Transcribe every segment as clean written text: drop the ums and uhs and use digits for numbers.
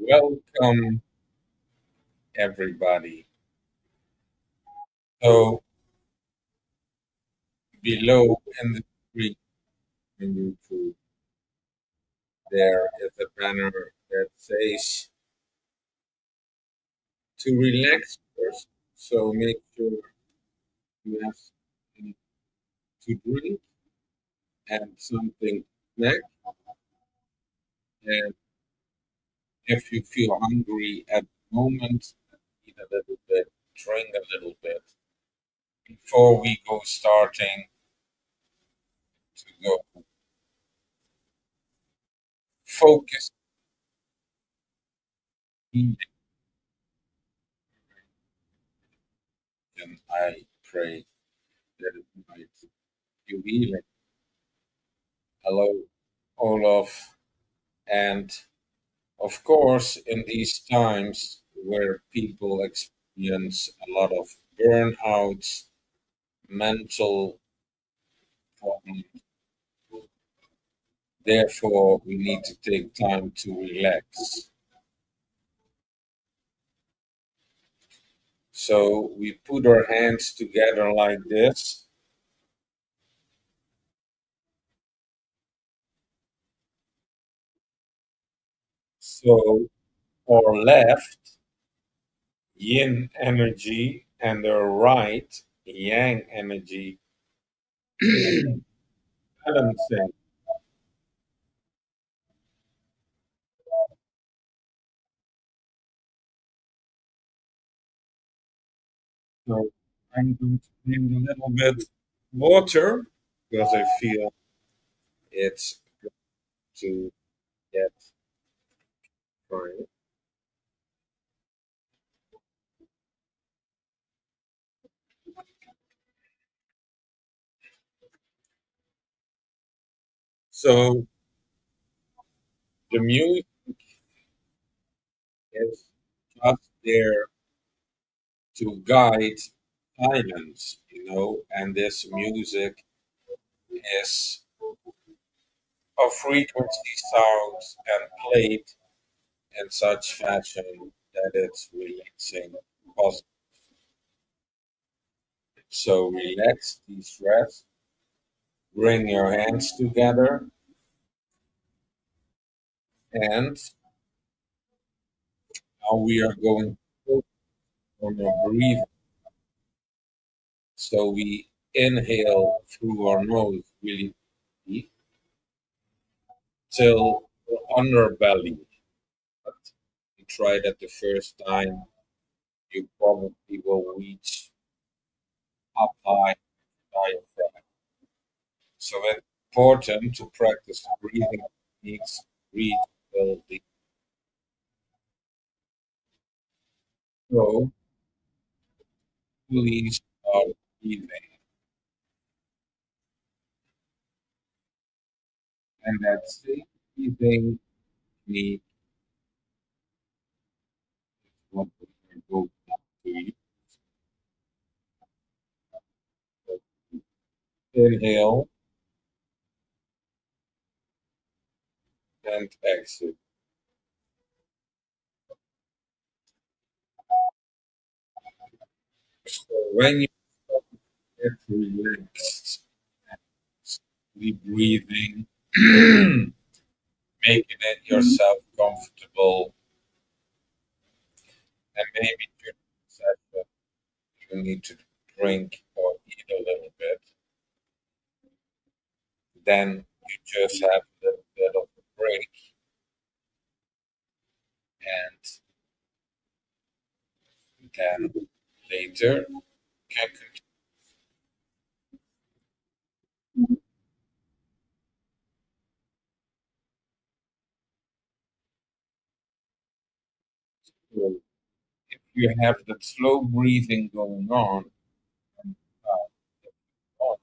Welcome, everybody. So, below in the screen on YouTube, there is a banner that says to relax first. So, make sure you have something to drink and something to snack. And if you feel hungry at the moment, eat a little bit, drink a little bit before we go starting to go. Focus eating, and I pray that it might you healing. Hello, Olaf. And of course, in these times where people experience a lot of burnout, mental problems, therefore, we need to take time to relax. So we put our hands together like this. So our left, yin energy, and our right, yang energy, balancing. So I'm going to drink a little bit water because I feel it's good to get fine. So the music is just there to guide silence, and this music is of frequency sounds and played in such fashion that it's relaxing, positive. So relax, de-stress, bring your hands together, and now we are going to focus on our breathing. So we inhale through our nose really deep till the underbelly. But you try that the first time, you probably will reach up high diaphragm. So it's important to practice breathing techniques. Breathe till the so fully start breathing. And that same breathing technique is what we are going to use. So inhale and exhale. So when you get relaxed and slowly breathing, making it yourself comfortable, and maybe during the session you need to drink or eat a little bit. Then you just have a little bit of a break, and then later can continue. If you have that slow breathing going on, and, on,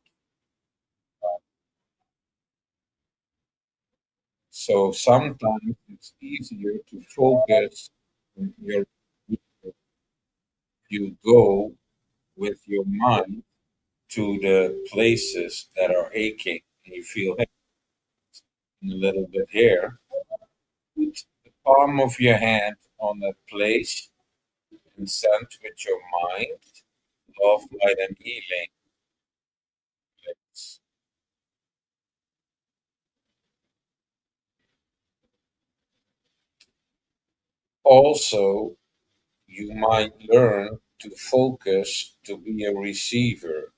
so sometimes it's easier to focus on your you go with your mind to the places that are aching and you feel a little bit here. Put the palm of your hand on that place and send with your mind love, light, and healing. Place. Also, you might learn to focus to be a receiver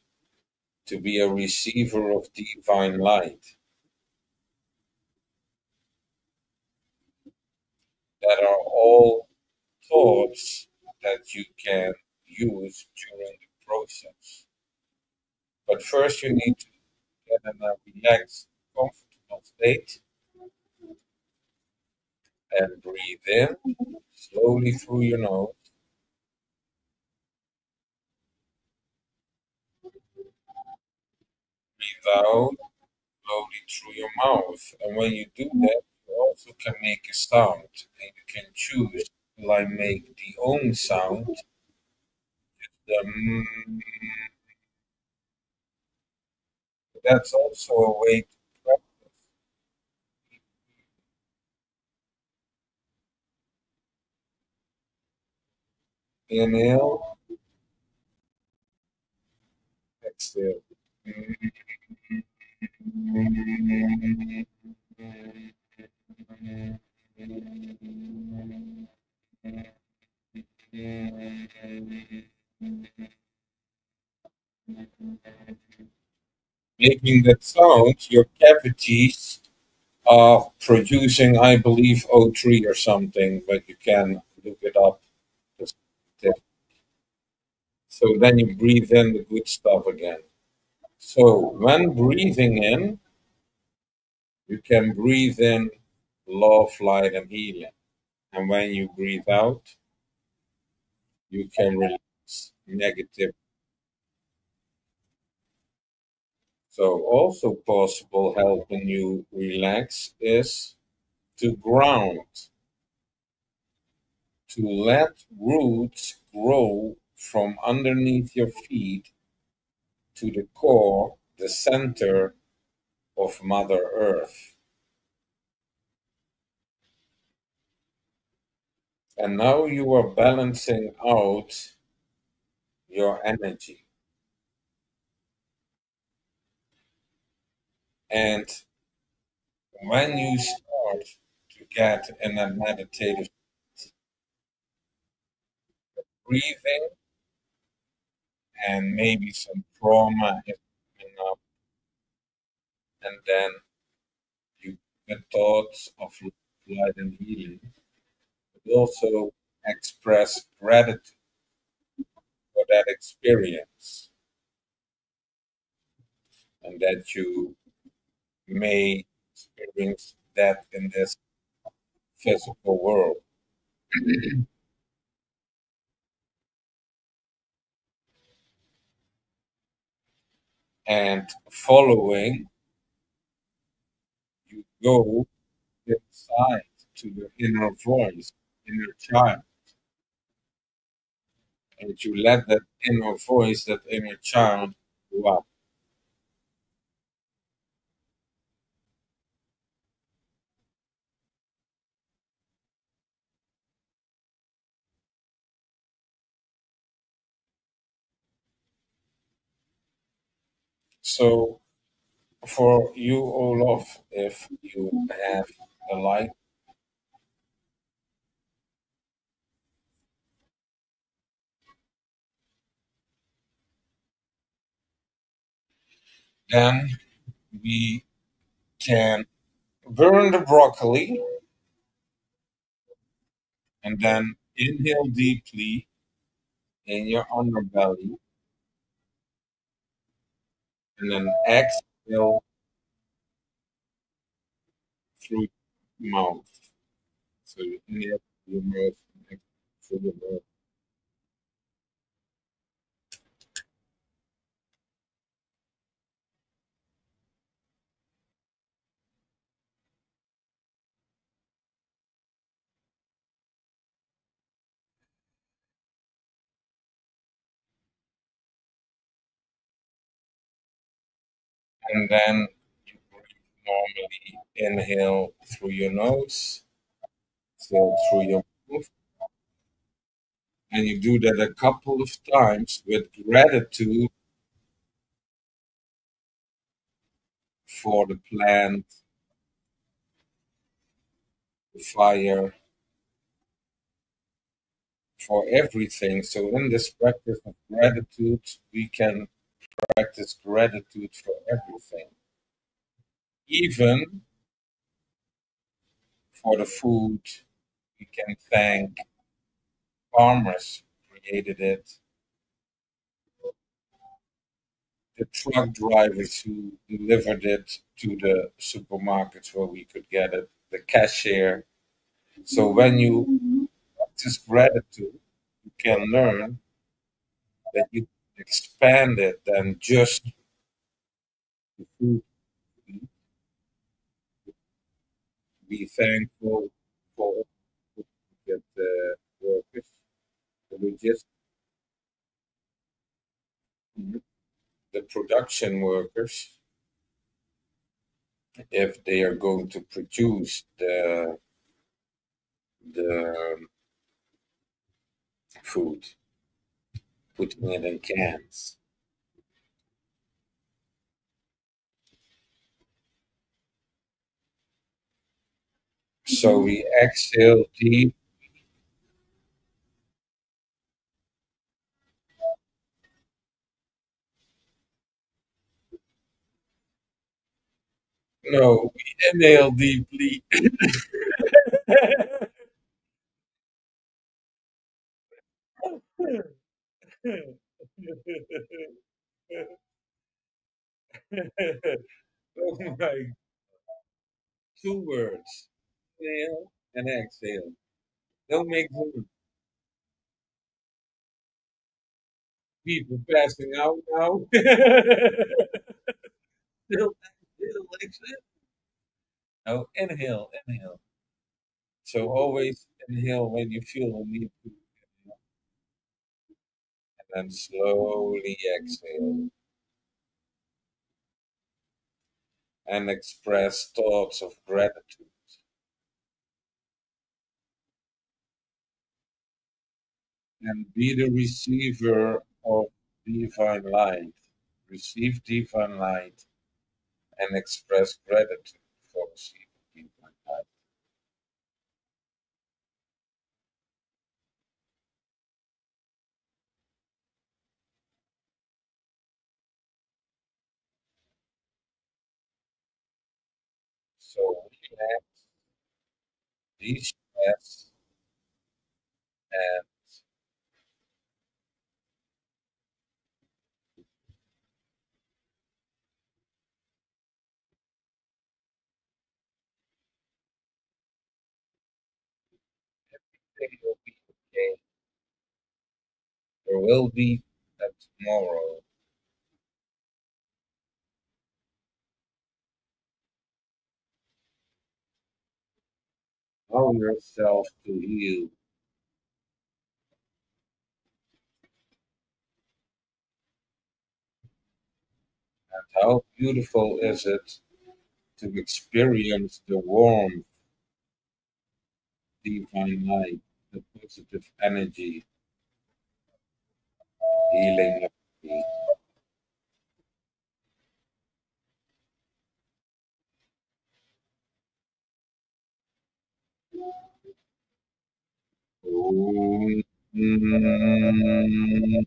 of divine light that are all thoughts that you can use during the process. But first, you need to get in a relaxed, comfortable state and breathe in slowly through your nose, breathe out slowly through your mouth. And when you do that, you also can make a sound and you can choose will I make the own sound, the that's also a way to practice. Inhale, exhale. Making that sound, your cavities are producing, I believe, O3 or something, but you can look it up. So then you breathe in the good stuff again. So when breathing in, you can breathe in love, light, and healing. And when you breathe out, you can release negative. So also possible helping you relax is to ground, to let roots grow from underneath your feet to the core, the center of Mother Earth. And now you are balancing out your energy. And when you start to get in a meditative breathing and maybe some trauma is coming up, and then you get thoughts of light and healing, but also express gratitude for that experience and that you may experience that in this physical world. And following, you go inside to your inner voice, inner child, and you let that inner voice, that inner child go up. So for you, Olaf, if you have the light. Then we can burn the broccoli and then inhale deeply in your underbelly and then exhale through your mouth. So you inhale through your mouth and exhale through your mouth. And then you breathe normally. Inhale through your nose, exhale through your mouth. And you do that a couple of times with gratitude for the plant, the fire, for everything. So, in this practice of gratitude, we can practice gratitude for everything, even for the food. We can thank farmers who created it, the truck drivers who delivered it to the supermarkets where we could get it, the cashier. So, when you practice gratitude, you can learn that you expand it than just the food. Be thankful for that workers, the logistics, the production workers, if they are going to produce the food, putting it in cans. So we exhale deep. No, we inhale deeply. Oh my, two words. Inhale and exhale. Don't make them people passing out now. Still exhale. No, inhale, inhale. So always inhale when you feel the need to, and then slowly exhale and express thoughts of gratitude and be the receiver of divine light. Receive divine light and express gratitude for receiving divine light. So relax, de-stress, and everything will be okay. There will be a tomorrow. Allow yourself to heal. And how beautiful is it to experience the warmth, divine light, the positive energy, healing energy. Om. Mm.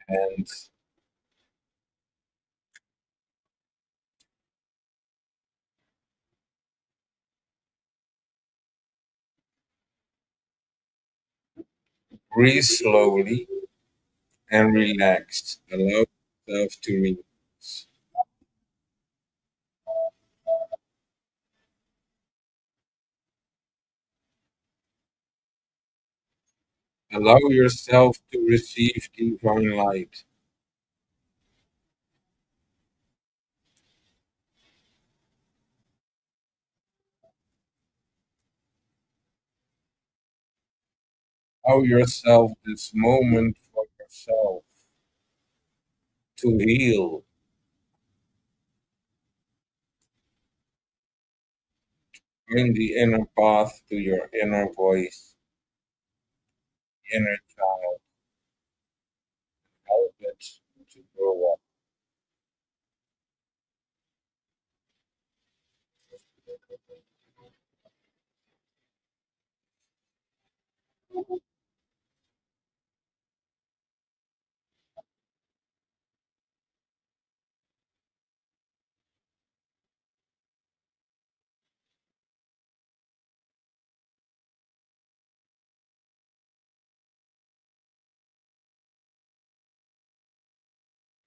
And breathe slowly and relax. Allow yourself to relax. Allow yourself to receive divine light. Allow yourself this moment for yourself to heal. Find the inner path to your inner voice, inner child. Help it to grow up.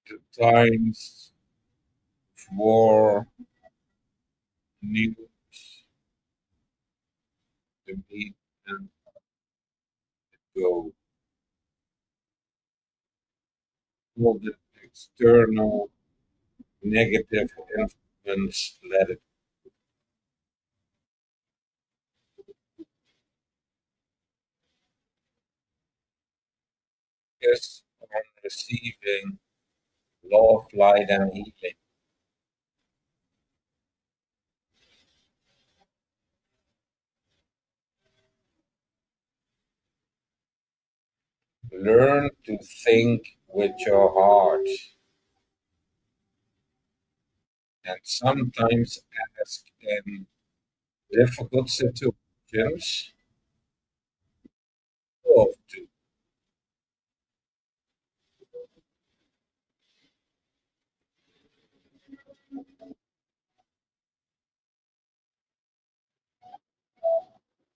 The times of war, news, the need and go. All the external negative influence, let it focus on receiving love, light, and healing. Learn to think with your heart and sometimes ask in difficult situations love to.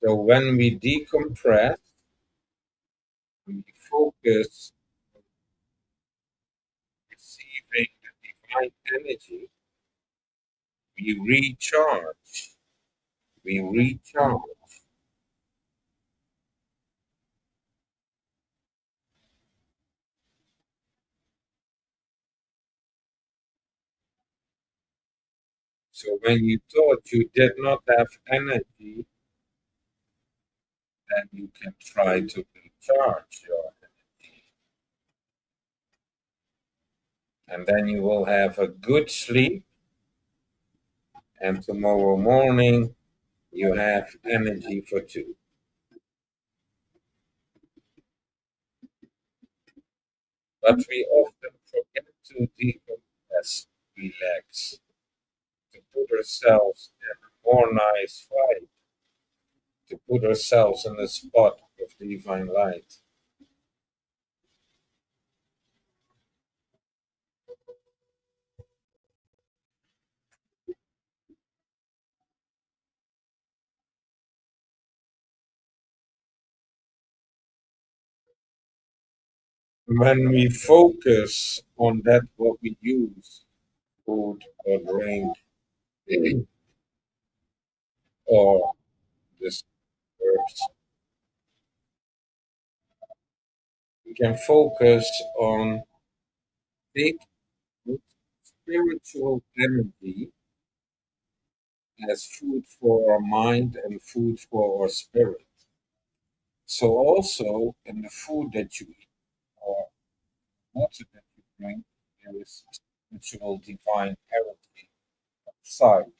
So when we decompress, we focus on receiving the divine energy, we recharge. We recharge. So when you thought you did not have energy, then you can try to recharge your energy. And then you will have a good sleep. And tomorrow morning, you have energy for two. But we often forget to decompress, relax, to put ourselves in a more nice vibe, to put ourselves in the spot of divine light. When we focus on that, what we use, food or drink, or the herbs, we can focus on take spiritual energy as food for our mind and food for our spirit. So also in the food that you eat or water that you drink, there is spiritual divine heritage side.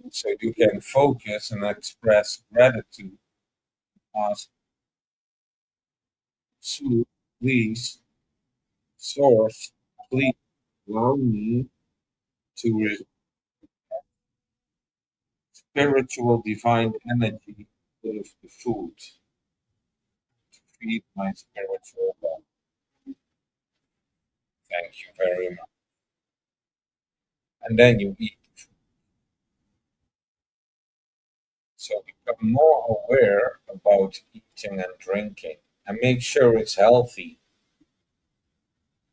So you can focus and express gratitude. Ask, so please, source, please allow me to spiritual divine energy with the food to feed my spiritual body. Thank you very much. And then you eat. So become more aware about eating and drinking and make sure it's healthy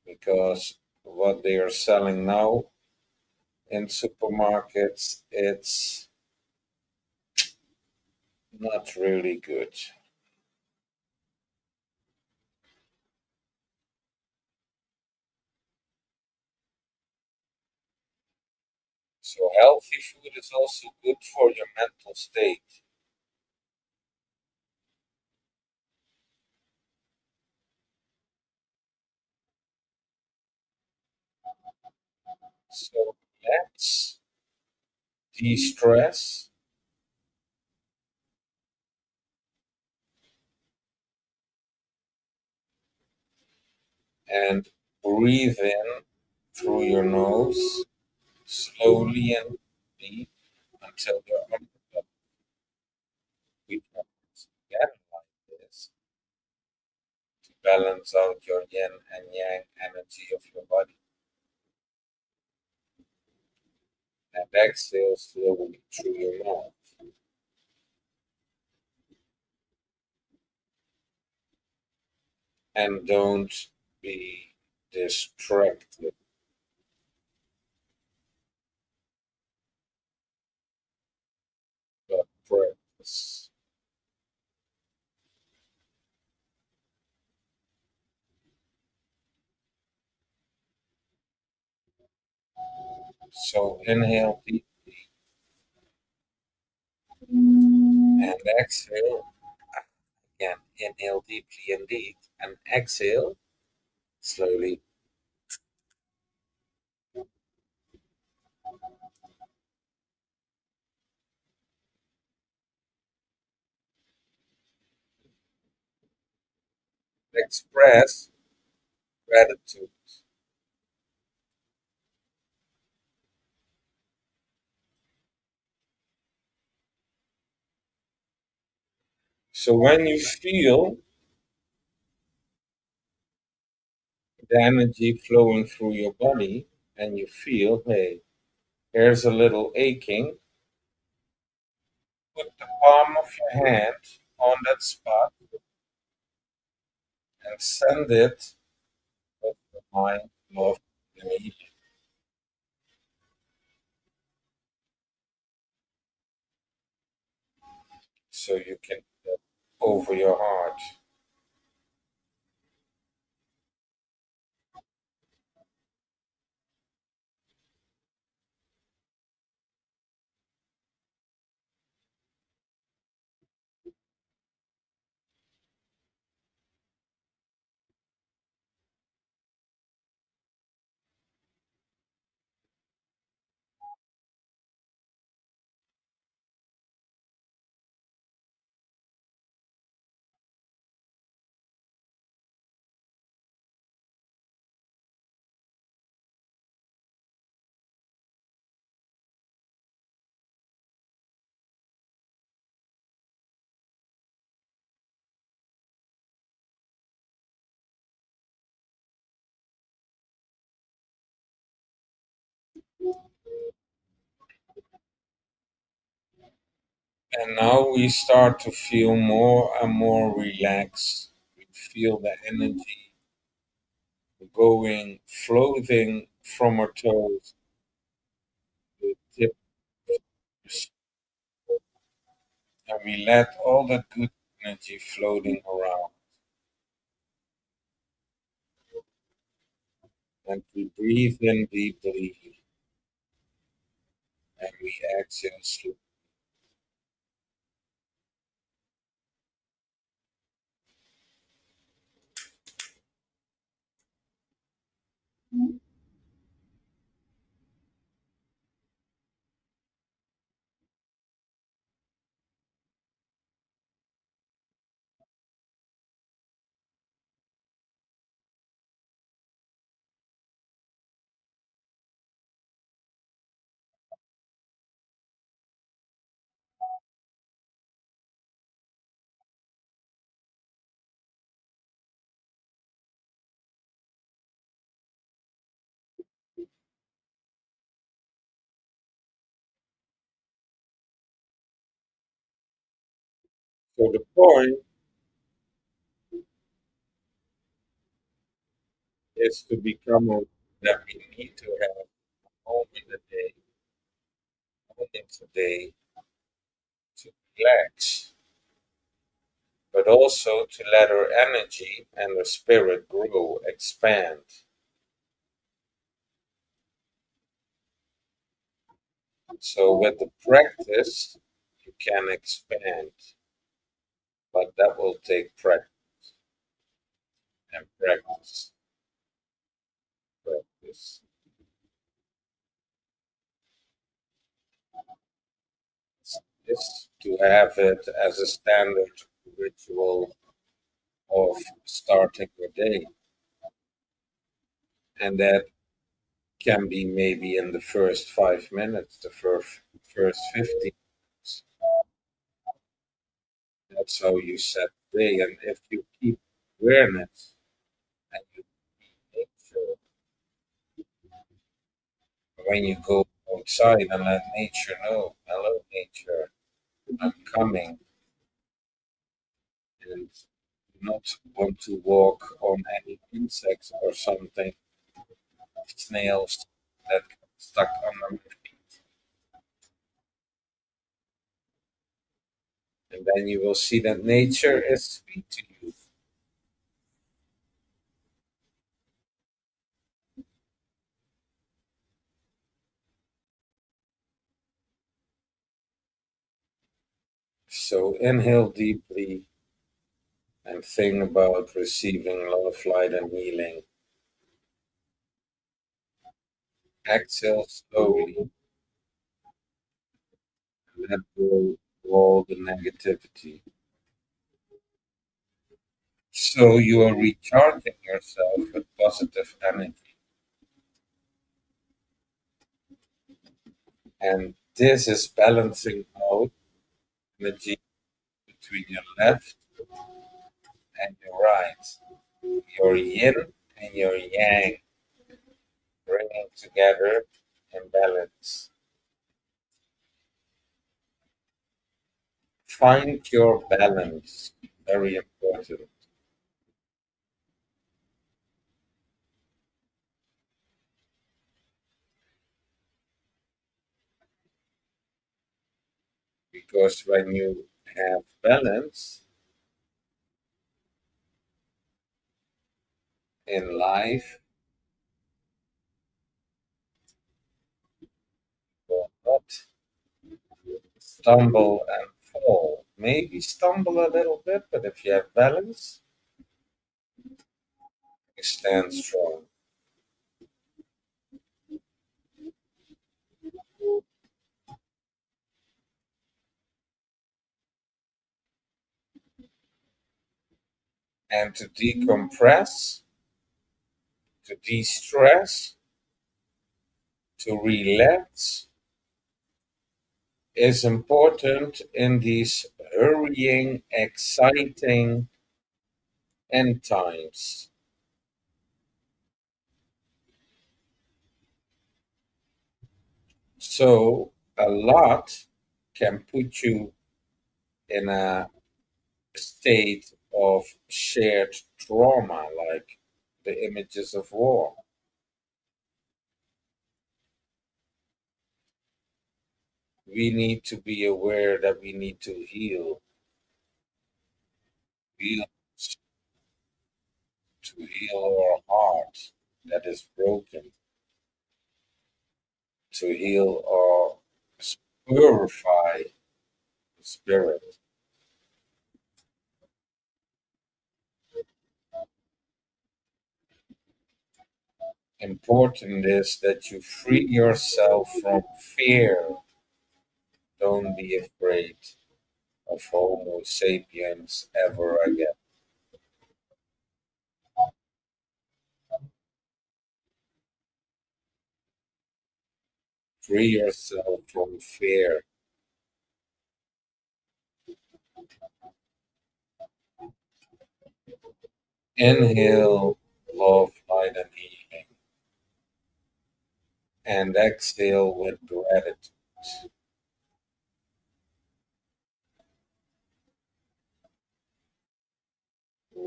because what they are selling now in supermarkets, it's not really good. So healthy food is also good for your mental state. So let's de-stress and breathe in through your nose slowly and deep until your upper belly comes together like this to balance out your yin and yang energy of your body. And exhale slowly through your mouth. And don't be distracted, but practice. So inhale deeply and exhale. Again, inhale deeply indeed and exhale slowly. Express gratitude. So when you feel the energy flowing through your body and you feel, hey, here's a little aching, put the palm of your hand on that spot and send it with the mind, love, immediately. So you can get over your heart. And now we start to feel more and more relaxed. We feel the energy going, floating from our toes to the tips, and we let all that good energy floating around. And we breathe in deeply and we exhale slowly. So the point is to become aware that we need to have a moment a day, moments a day to relax, but also to let our energy and our spirit grow, expand. So with the practice, you can expand, but that will take practice and practice, practice. Is to have it as a standard ritual of starting your day. And that can be maybe in the first 5 minutes, the first 15 minutes. That's how you set the day. And if you keep awareness and you make sure when you go outside and let nature know, hello, nature, I'm coming, and not want to walk on any insects or something, snails that get stuck under my feet. And then you will see that nature is sweet to you. So inhale deeply and think about receiving love, light, and healing. Exhale slowly and let go of all the negativity. So you are recharging yourself with positive energy. And this is balancing out energy between your left and your right, your yin and your yang, bringing together in balance. Find your balance, very important, because when you have balance in life, you will not stumble and fall. Maybe stumble a little bit, but if you have balance, you stand strong. And to decompress, to de stress, to relax is important in these hurrying, exciting end times. So, a lot can put you in a state of shared trauma, like the images of war. We need to be aware that we need to heal, to heal our heart that is broken, to heal our purify the spirit. Important is that you free yourself from fear. Don't be afraid of Homo sapiens ever again. Free yourself from fear. Inhale love, light, and healing, and exhale with gratitude.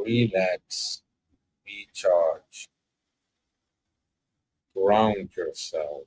Relax, recharge, ground yourself.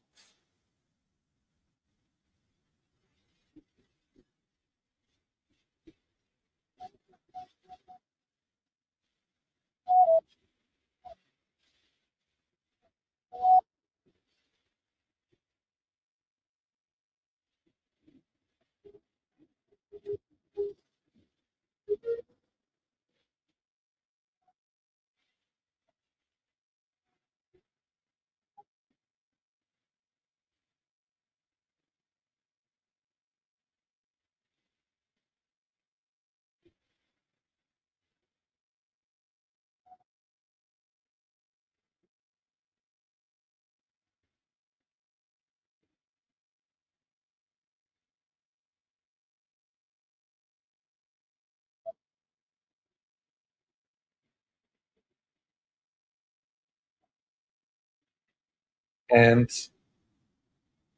And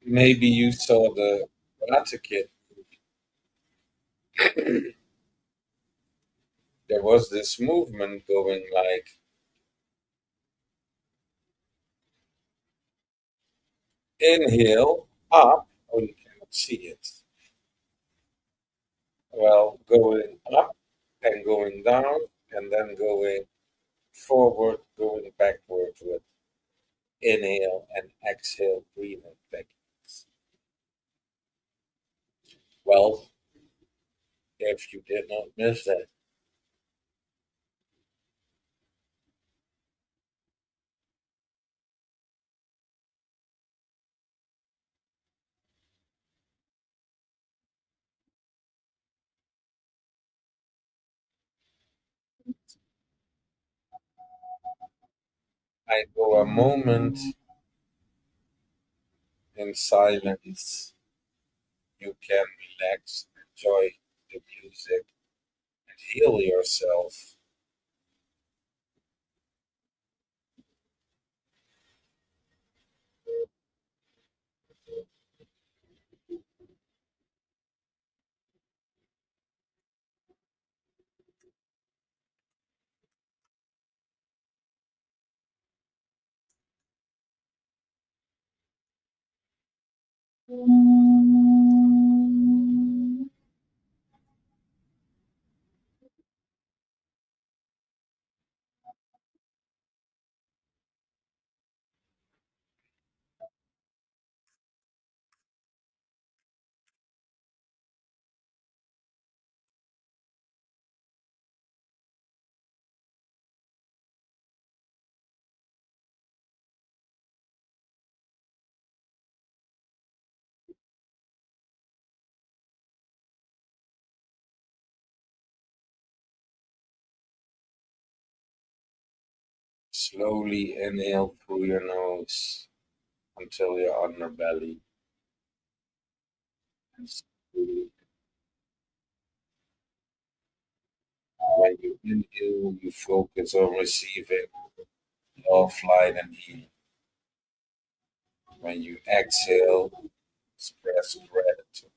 maybe you saw the Karate Kid. There was this movement going like inhale up. Oh, you cannot see it. Well, going up and going down, and then going forward, going backward with inhale and exhale breathing techniques. Well, if you did not miss that, I go a moment in silence. You can relax, enjoy the music, and heal yourself. Slowly inhale through your nose until your underbelly. And slowly, when you inhale, you focus on receiving love, light, and healing. When you exhale, express gratitude.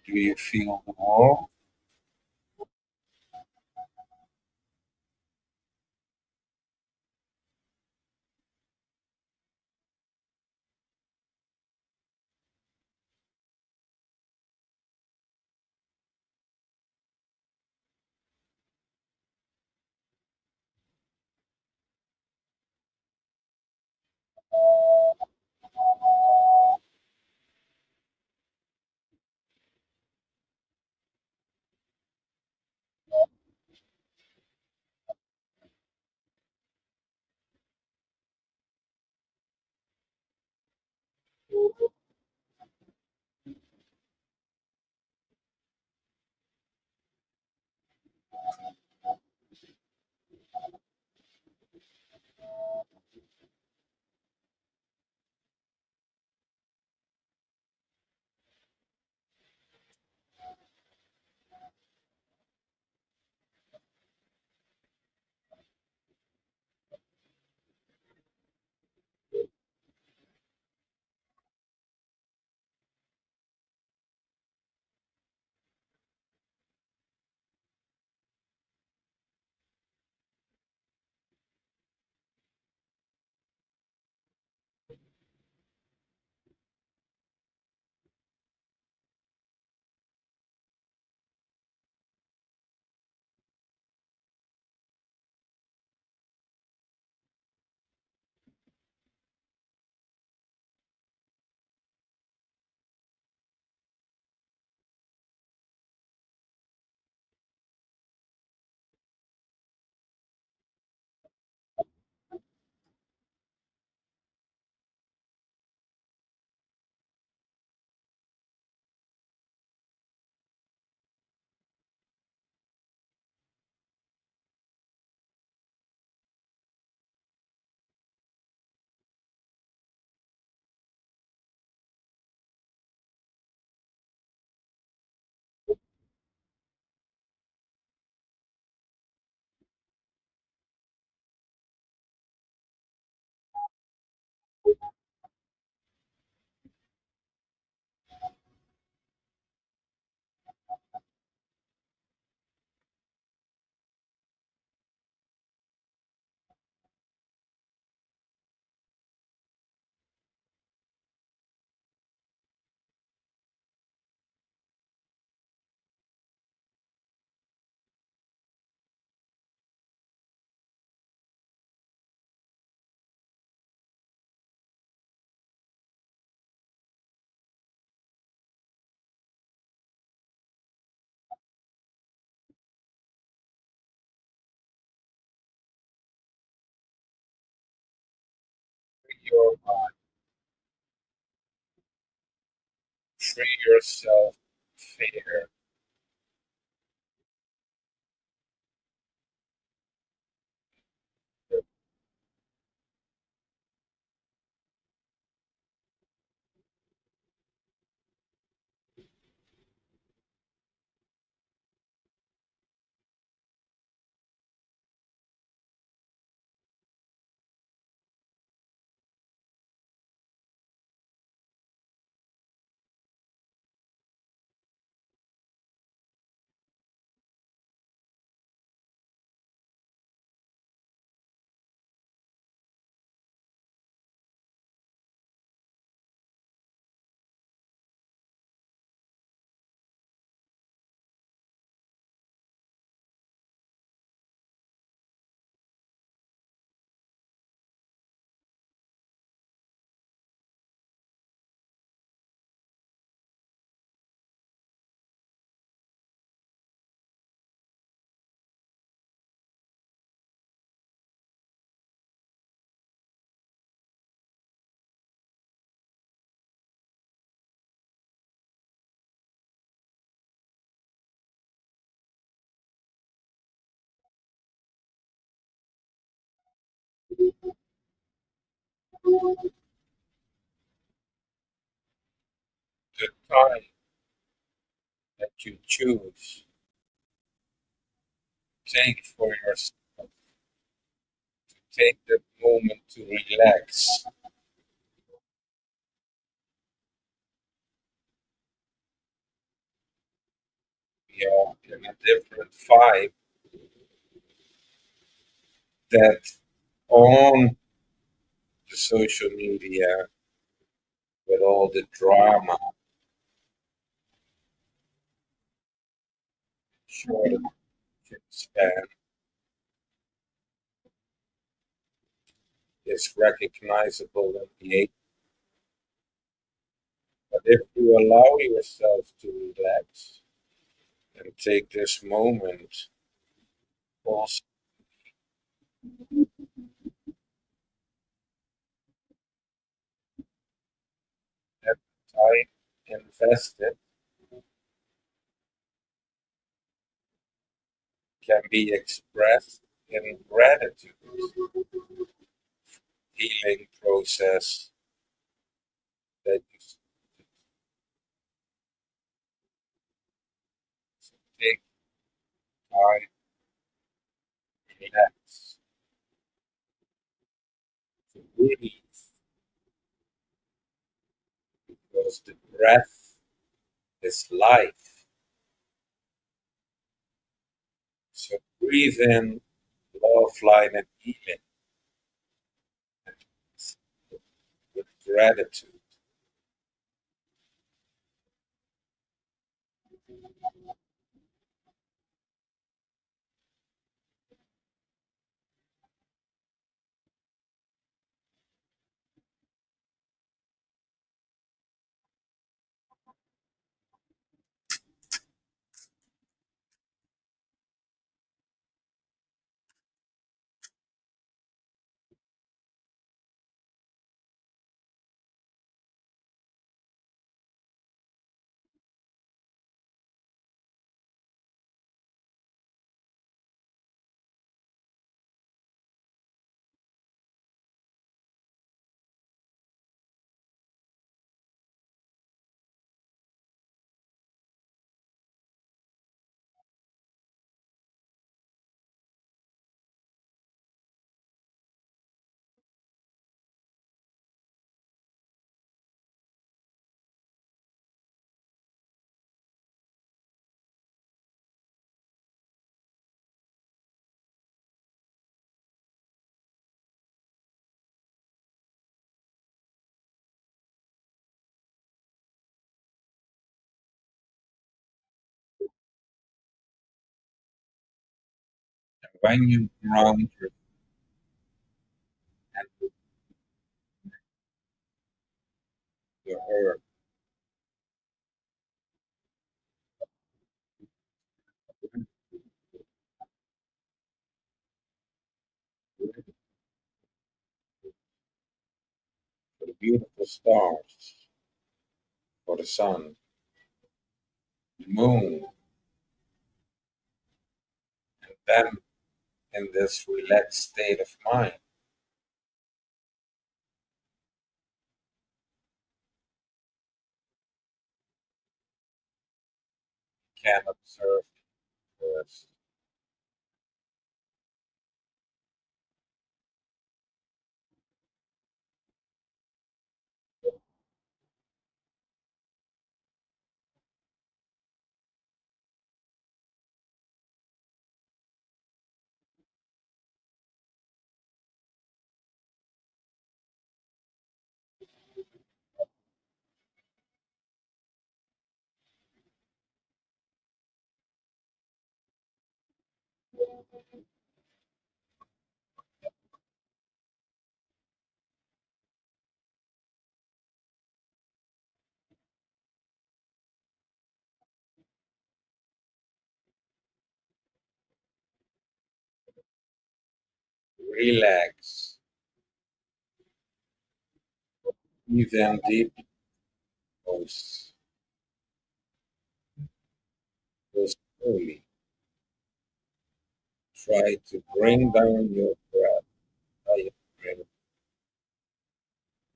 Do you feel the warmth? your mind, free yourself from fear. The time that you choose, take for yourself, take that moment to relax. We are in a different vibe that on the social media with all the drama, short attention span is recognizable in the age. But if you allow yourself to relax and take this moment, also that time invested can be expressed in gratitude, healing process that you take time to relax, to breathe, because the breath is life. So breathe in love, light, and healing with gratitude. When you ground your hand to the earth, beautiful stars, for the sun, the moon, and then in this relaxed state of mind, can observe this. Relax, breathe in deep, most go slowly. Try to bring down your breath by bring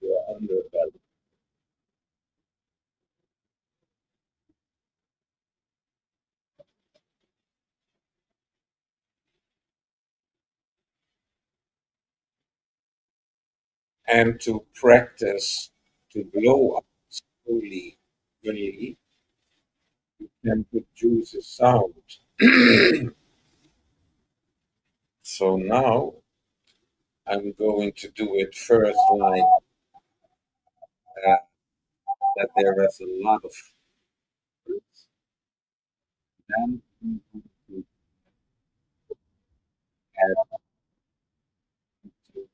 your underbelly and to practice to blow up slowly. Really, you can produce a sound. So now I'm going to do it first like uh, that there is a lot of fruits. Then I'm going to add to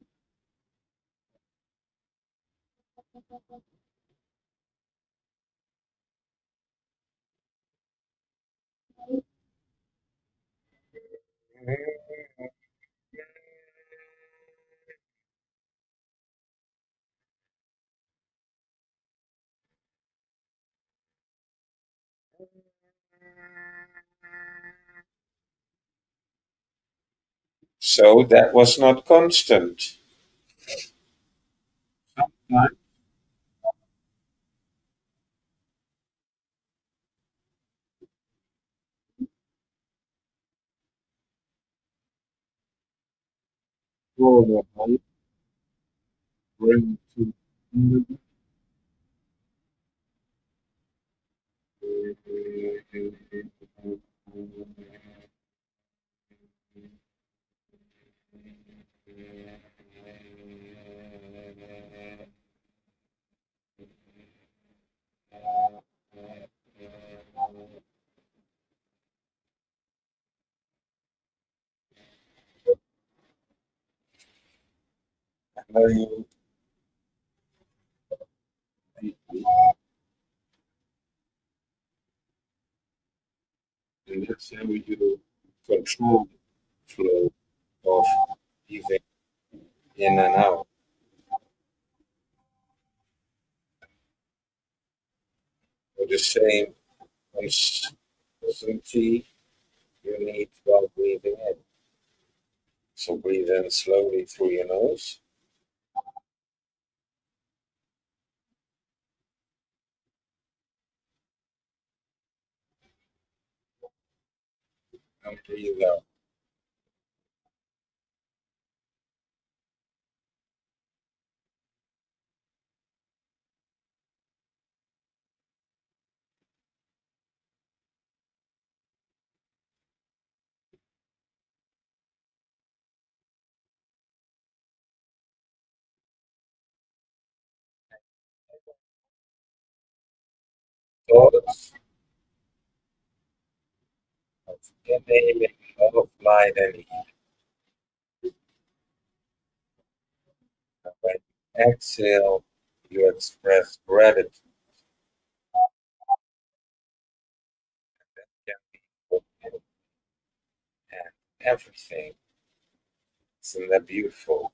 so that was not constant. Sometimes for the whole bring to allow you deeply. And that's how you control the flow of breathing in and out. For the same consistency you need while breathing in. So breathe in slowly through your nose and breathe out. Thoughts of inhaling love, light, and heat. And when you exhale, you express gratitude. That can be for anything and everything. Isn't that beautiful?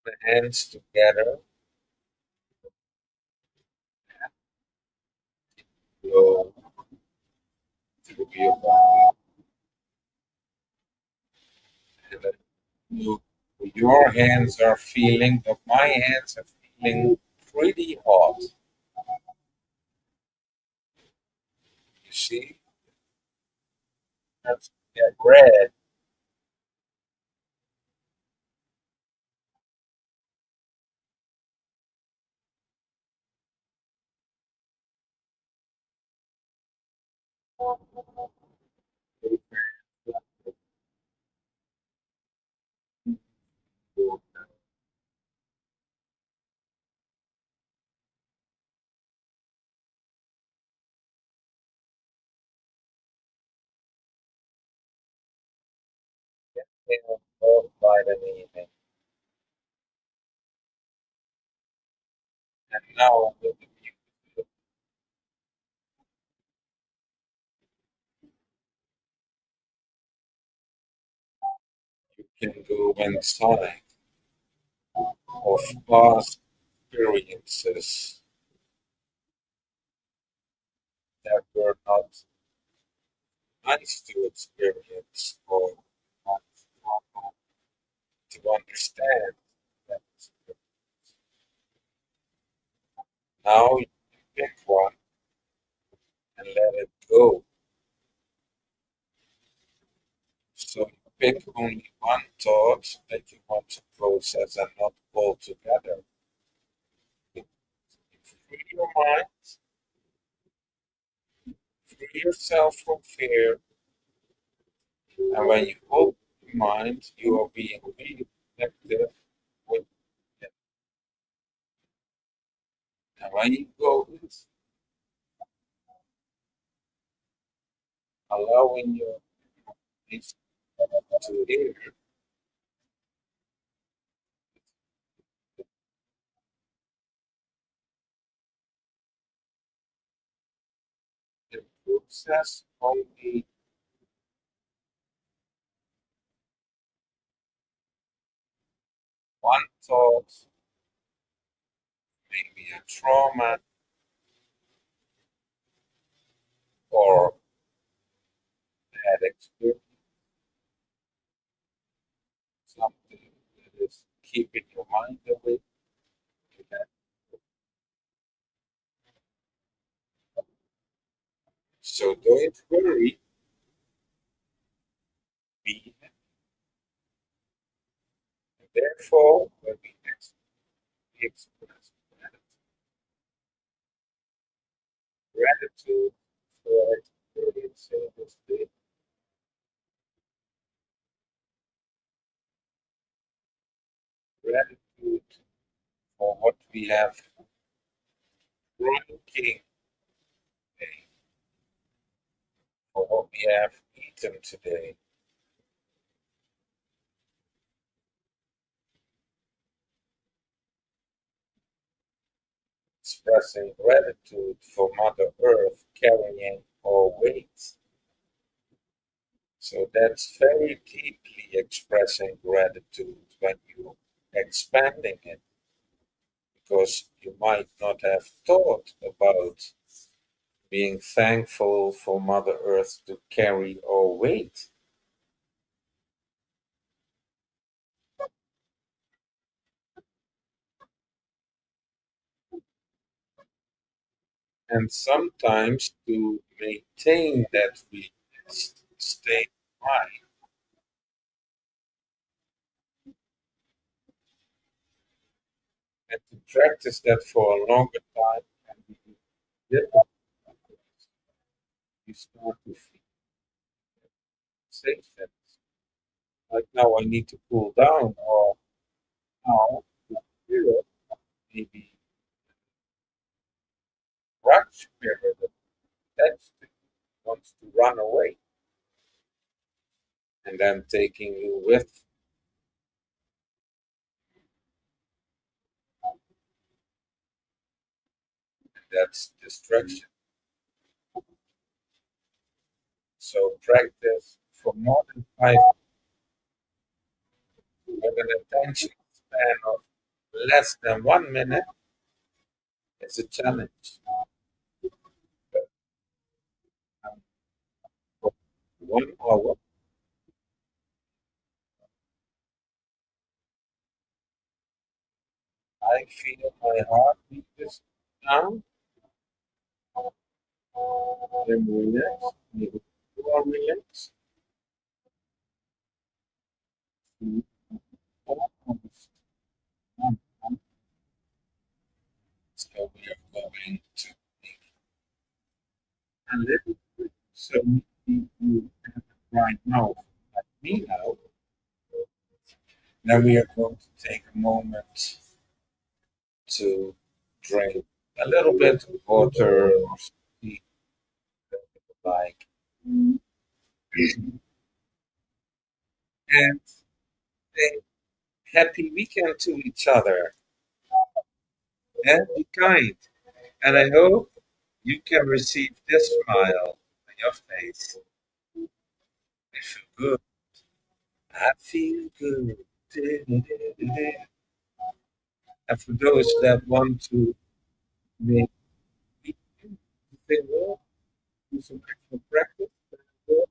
the hands together, flow through your body, and then you, your hands are feeling, but my hands are feeling pretty hot. You see, that's get red. Both vitamin, and now with the music, you can go inside of past experiences that were not nice to experience or not to understand that experience. Now you pick one and let it go. So you pick only one thought that you want to process and not all together. You free your mind, free yourself from fear, and when you open your mind, you are being really connected with it. And when you go with allowing your mind to hear the process only one thought, maybe a trauma or bad experience, something that is keeping your mind awake to that. So don't worry, be happy. Therefore, when we express gratitude for experiencing this day, gratitude for what we have drinking today, for what we have eaten today, expressing gratitude for Mother Earth carrying our weight. So that's very deeply expressing gratitude when you expanding it, because you might not have thought about being thankful for Mother Earth to carry our weight. And sometimes to maintain that relaxed state of mind and to practice that for a longer time can be difficult. You start to feel safe that like now I need to cool down, or now to feel maybe rush period that wants to run away, and then taking you with. That's distraction. So practice for more than 5 with an attention span of less than 1 minute is a challenge. Um, For 1 hour, I feel my heartbeat is down. I'm relaxed. You are relaxed. You almost done. So we are going to make a little bit. So you have it right now, like me now. Now we are going to take a moment to drink a little bit of water or something like, and say happy weekend to each other and be kind. And I hope you can receive this smile on your face. I feel good. I feel good. And for those that want to make they will do some extra practice, they will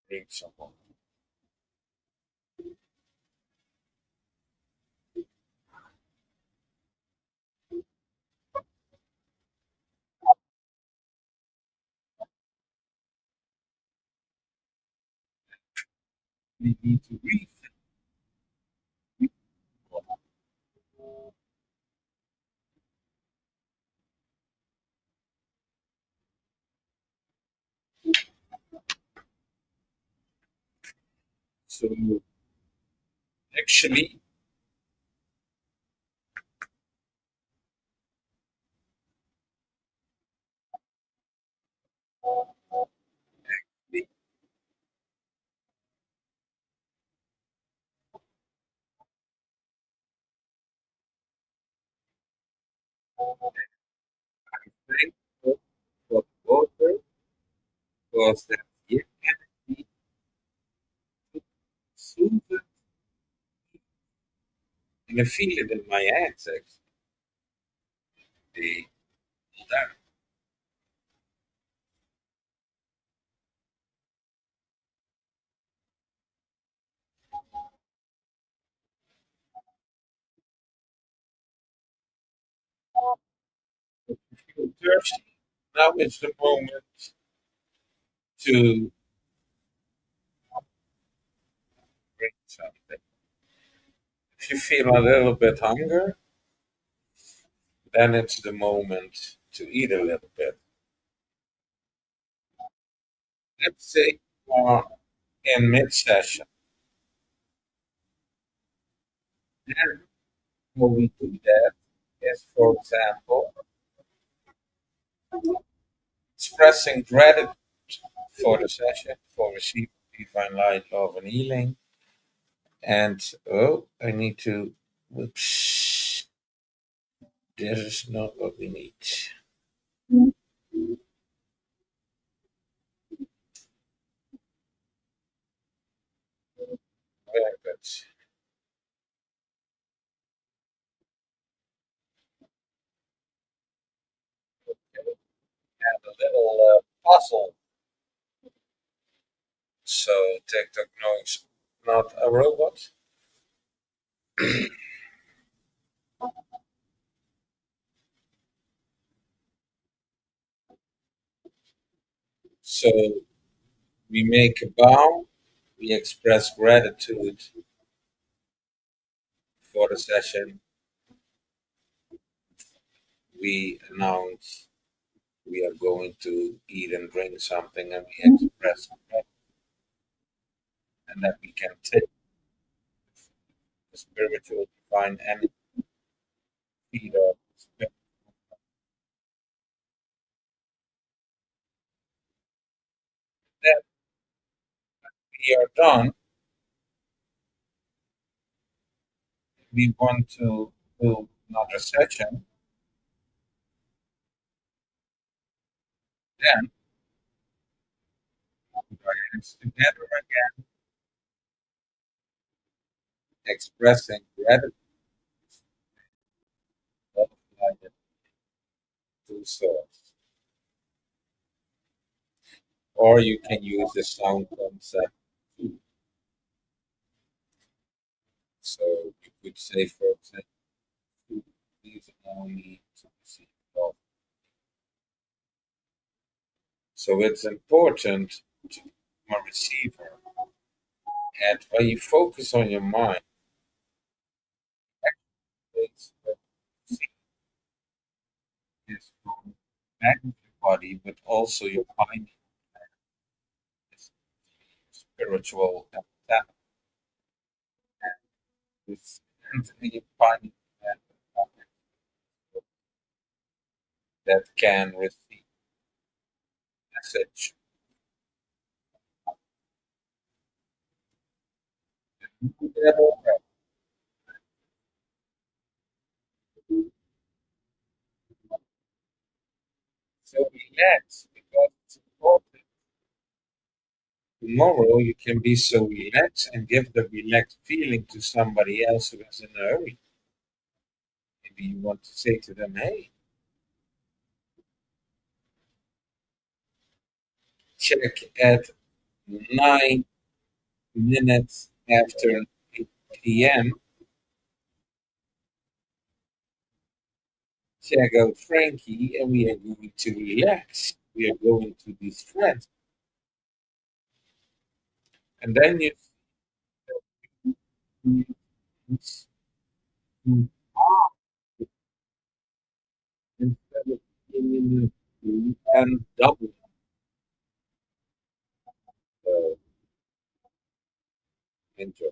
bring someone. We need to read. So actually, we thank God for the water because that give energy to soothe it. And I feel it in my hands actually. They that feel thirsty. Now is the moment to drink something. If you feel a little bit hunger, then it's the moment to eat a little bit. Let's say you are in mid-session. Then how we do that is, for example, expressing gratitude for the session, for receiving divine light, love, and healing. And oh, I need to. Whoops, this is not what we need. Very good. Okay, and a little puzzle. So TikTok knows not a robot. So we make a bow, we express gratitude for the session, we announce we are going to eat and drink something, and we express gratitude, and that we can take the spiritual divine energy feed off the spirit. That we are done, we want to do another session, then hands together again, expressing gratitude, butterfly and two souls. Or you can use the sound concept too. So you could say, for example, please allow me to receive love. So it's important to become a receiver. And when you focus on your mind, it's what you see is going back to your body, but also your mind is spiritual habitat. It's your mind that can receive message. So relax because it's important. Tomorrow you can be so relaxed and give the relaxed feeling to somebody else who is in a hurry. Maybe you want to say to them, hey, check at 9 minutes after 8 p.m. Check out Frankie and we are going to relax. We are going to distress. And then you see to instead of being in the and double the enjoy.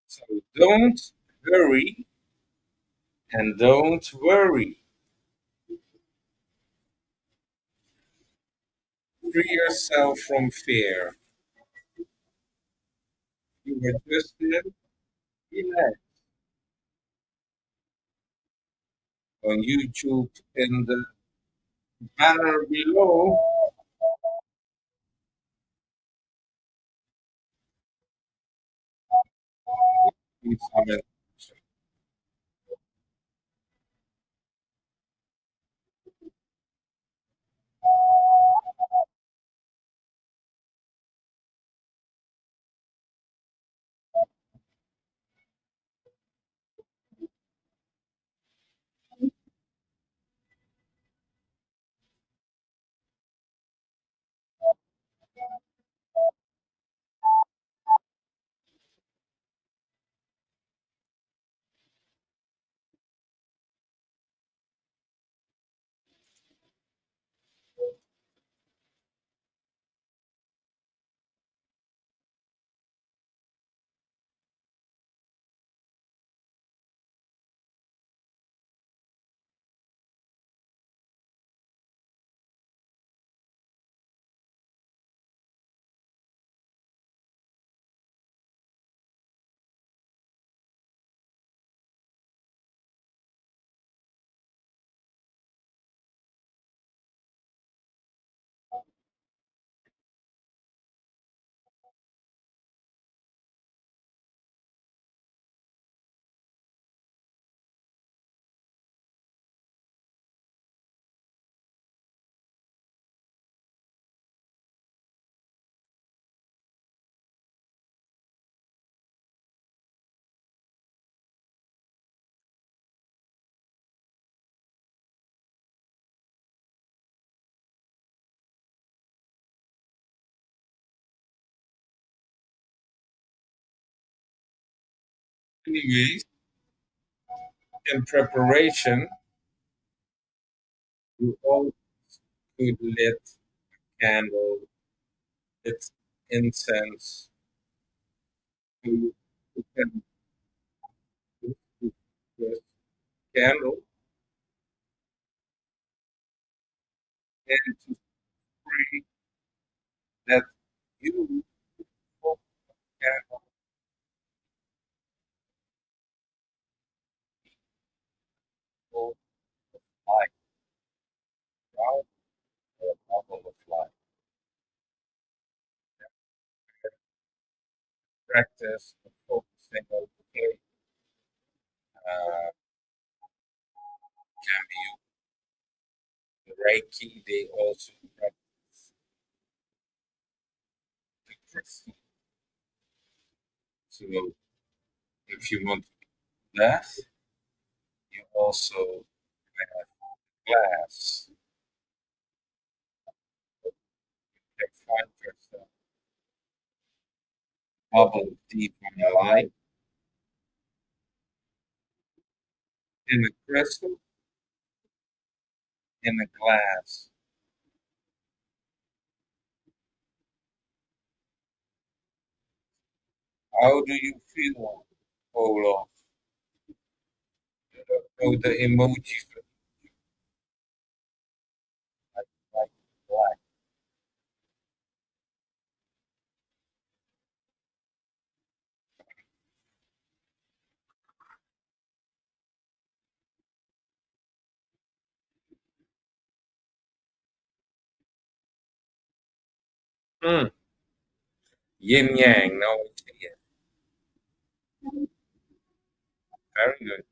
So don't hurry and don't worry. Free yourself from fear. You were just in relax on YouTube in the banner below. Please comment. Anyways, in preparation, you all could lit candle, lit incense. You can use this candle and to pray that you will candle will light out the bubble of light. Practice of focusing on can be the Reiki. They also practice the crystal. So if you want to do that, you also have glass. You can find yourself bubble deep in your light in a crystal, in a glass. How do you feel, Olaf? Oh, the emojis like black. Hmm. Yin yang. Now we see it. Very good.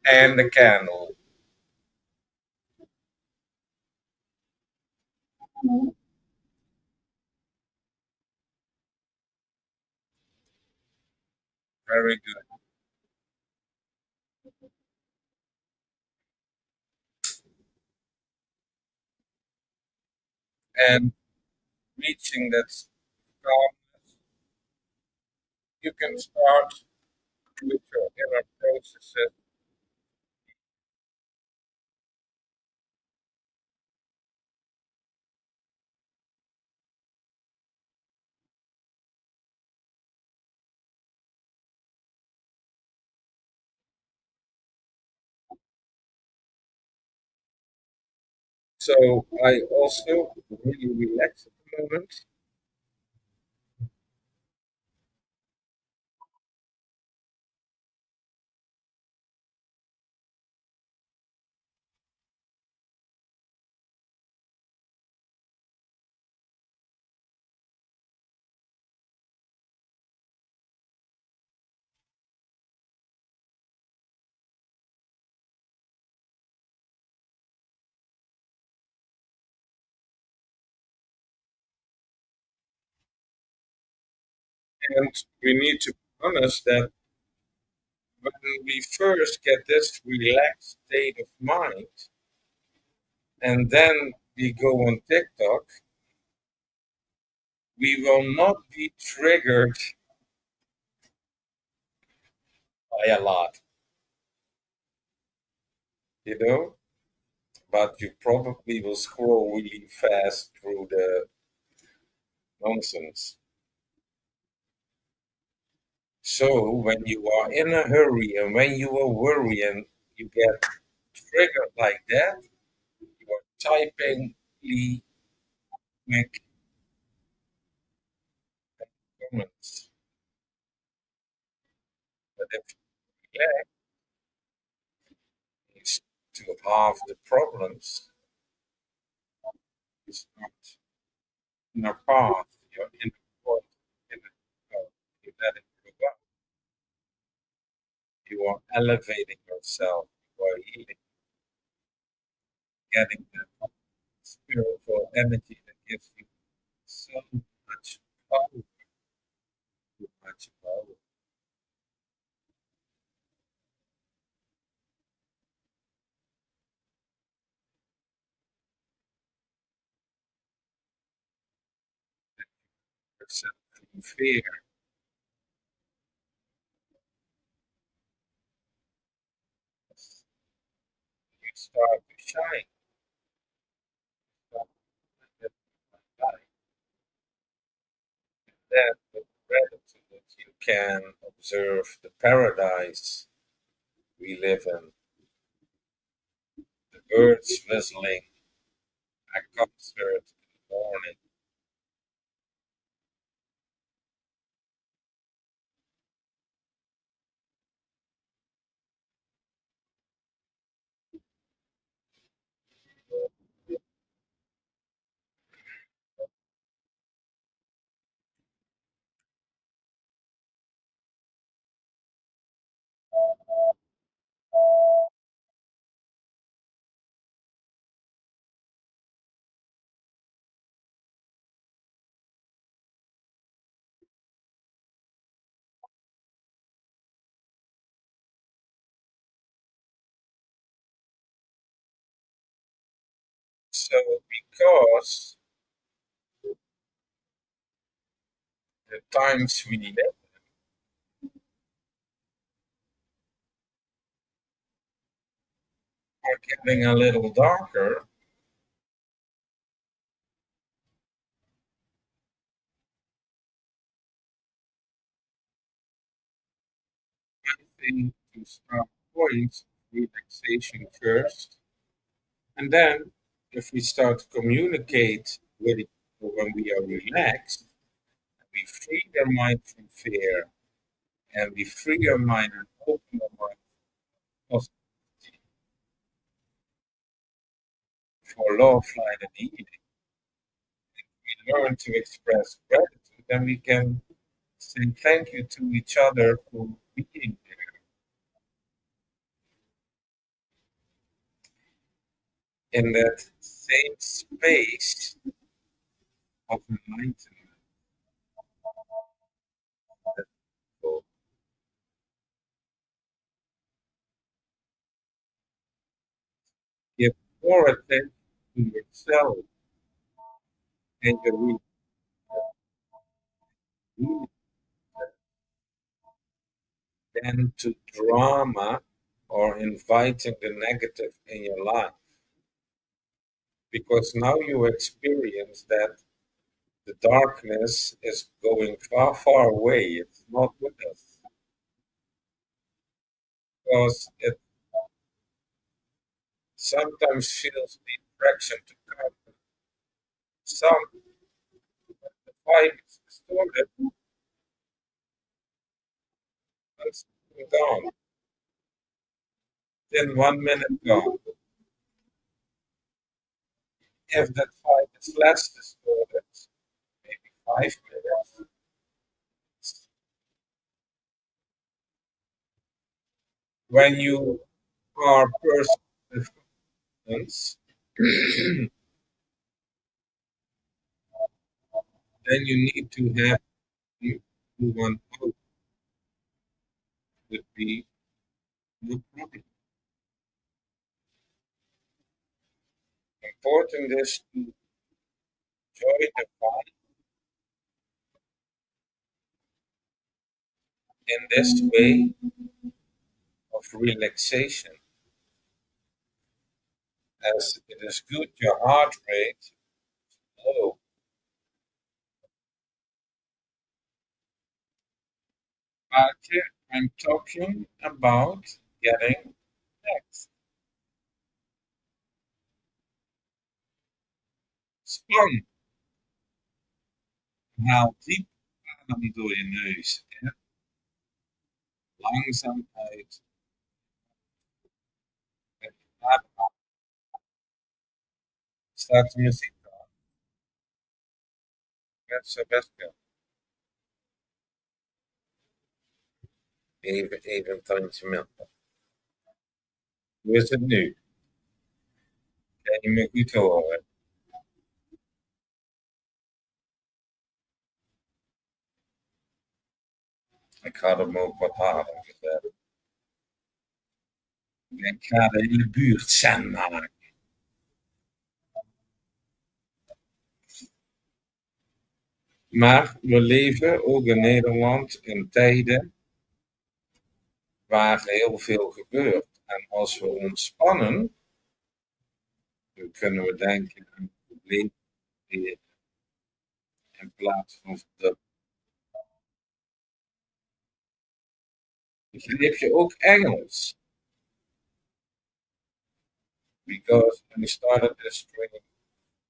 And the candle. Very good. And reaching that calmness, you can start with your inner processes. So I also really relax at the moment. And we need to be honest that when we first get this relaxed state of mind, and then we go on TikTok, we will not be triggered by a lot, you know? But you probably will scroll really fast through the nonsense. So when you are in a hurry and when you are worrying, you get triggered like that, you are typing really quick comments. But if you relax, is to halve the problems. It's not in a path, you're in a point, in a you let it go up. You are elevating yourself, you are healing, getting the spiritual energy that gives you so much power, so much power. yourself from fear. You start to shine. Start to light. Then, with gratitude, you can observe the paradise we live in, the birds whistling, a concert in the morning. So, because the times we live are getting a little darker, I think to start points of relaxation first. And then, if we start to communicate with each other when we are relaxed, we free our mind from fear and we free our mind and open our mind for possibility, for love, light, and healing. We learn to express gratitude and we can say thank you to each other for being there in that same space of enlightenment. So give more attention to yourself and your real than to drama or inviting the negative in your life. Because now you experience that the darkness is going far, far away. It's not with us. Because it sometimes feels the attraction to come. Some, the vibe is distorted and it's gone. Then 1 minute gone. If that vibe is less distorted, maybe 5 minutes, when you are person with confidence, then you need to have you to one out would be no problem. Important is to enjoy the fun in this way of relaxation, as it is good your heart rate low. But I'm talking about getting next. Span. Haal diep adem door je neus en langzaam uit. Met je adem staat de muziek aan. Met zijn best wel. Even een tandje melk. Hoe is het nu? Kan je me goed horen? Ik had hem ook wat harder gezet. Ik ga de hele buurt zen maken. Maar we leven ook in Nederland in tijden waar heel veel gebeurt. En als we ontspannen, dan kunnen we denken aan problemen in plaats van de. Begrijp je ook Engels? Because we started this training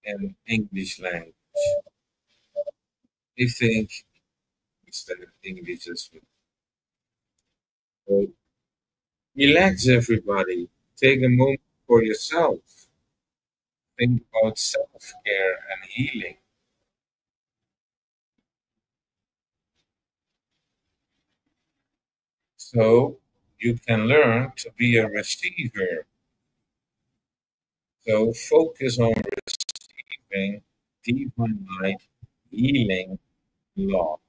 in English language. I think instead of English as well. So relax, everybody. Take a moment for yourself. Think about self care and healing. So you can learn to be a receiver. So focus on receiving divine light, healing, love.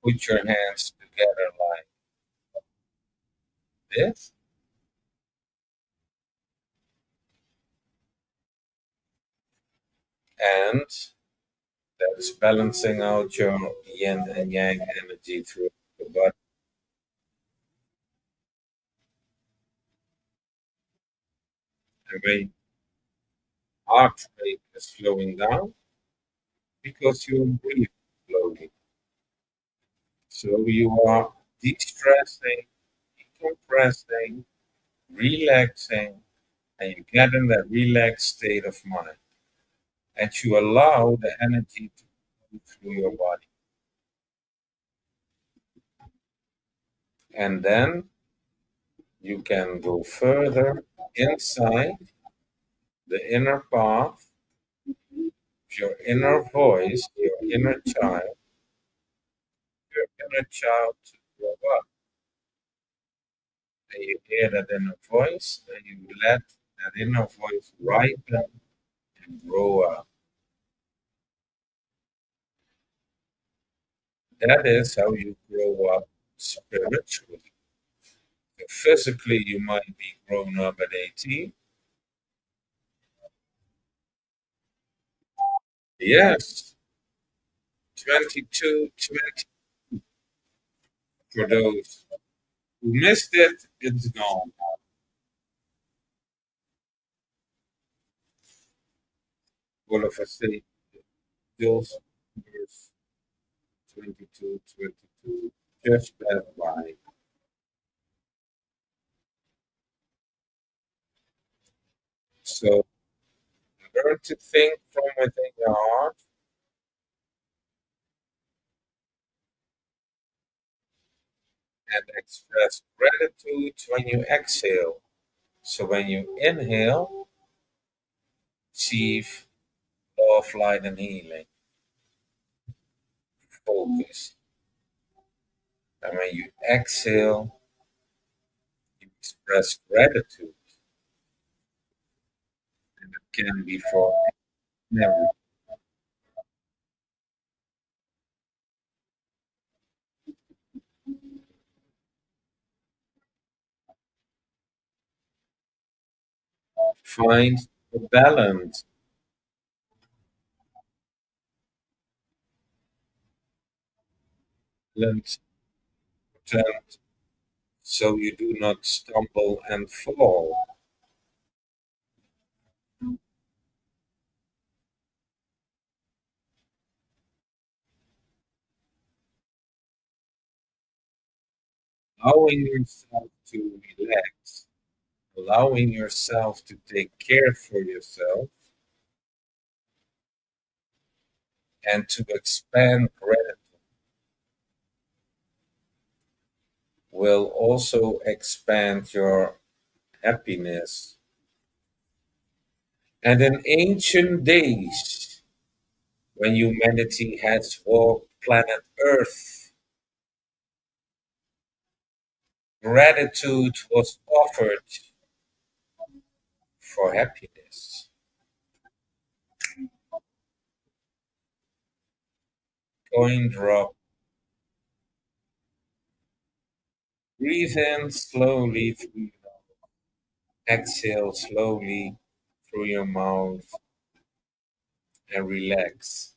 Put your hands together like this, and that is balancing out your yin and yang energy through the body. And when heart rate is slowing down because you're breathing slowly. So you are de-stressing, decompressing, relaxing, and you get in that relaxed state of mind. And you allow the energy to move through your body. And then you can go further inside the inner path, your inner voice, your inner child to grow up. And you hear that inner voice, and you let that inner voice ripen and grow up. That is how you grow up spiritually. Physically, you might be grown up at 18. Yes, 22, 20. For those who missed it, it's gone. All of us say those numbers 22, 22, just passed by. So learn to think from within your heart and express gratitude when you exhale. So when you inhale, achieve love, light, and healing. Focus. And when you exhale, you express gratitude. And it can be for every. Find the balance, balance, balance, so you do not stumble and fall. Allowing yourself to relax, allowing yourself to take care for yourself, and to expand gratitude will also expand your happiness. And in ancient days, when humanity has walked planet Earth, gratitude was offered for happiness. Coin drop, breathe in slowly through your nose, exhale slowly through your mouth, and relax.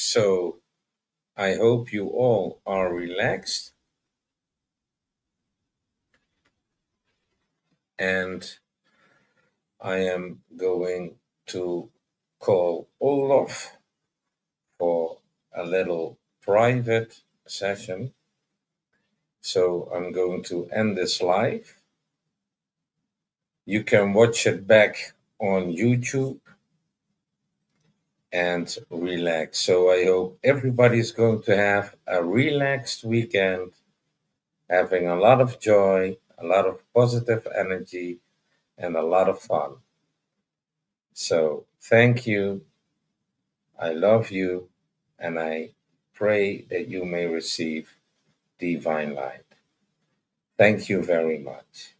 So I hope you all are relaxed, and I am going to call Olaf for a little private session. So I'm going to end this live. You can watch it back on YouTube and relax. So I hope everybody's going to have a relaxed weekend, having a lot of joy, a lot of positive energy, and a lot of fun. So thank you. I love you, and I pray that you may receive divine light. Thank you very much.